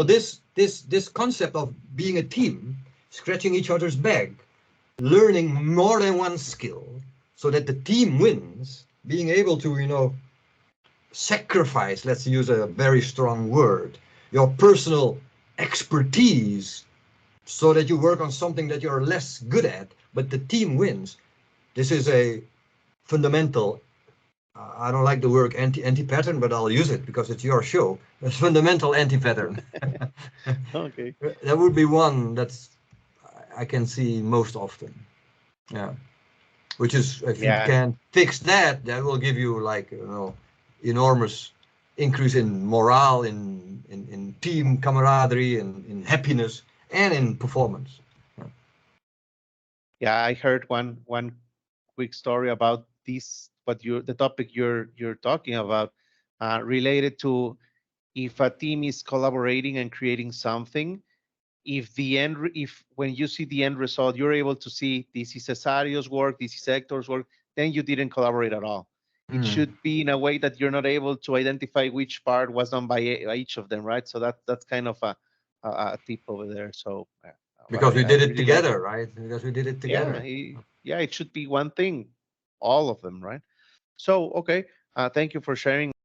this concept of being a team, scratching each other's back, learning more than one skill so that the team wins, being able to, sacrifice, let's use a very strong word, your personal expertise so that you work on something that you're less good at, but the team wins. This is a fundamental, I don't like the word anti-pattern, but I'll use it because it's your show. A fundamental anti-pattern. Okay. That would be one that's I can see most often. Yeah. Which is, if you Yeah. can fix that, that will give you like, enormous increase in morale, in team camaraderie, in happiness, and in performance. Yeah. Yeah, I heard one quick story about this, what the topic you're talking about, related to if a team is collaborating and creating something, if when you see the end result, you're able to see this is Cesario's work, this is Hector's work, then you didn't collaborate at all. It Mm. should be in a way that you're not able to identify which part was done by each of them, right? So that's kind of a tip over there. So, but Because we I did it really like together, it. right? Because we did it Yeah, together. yeah, it should be one thing, all of them, right? So, okay, thank you for sharing.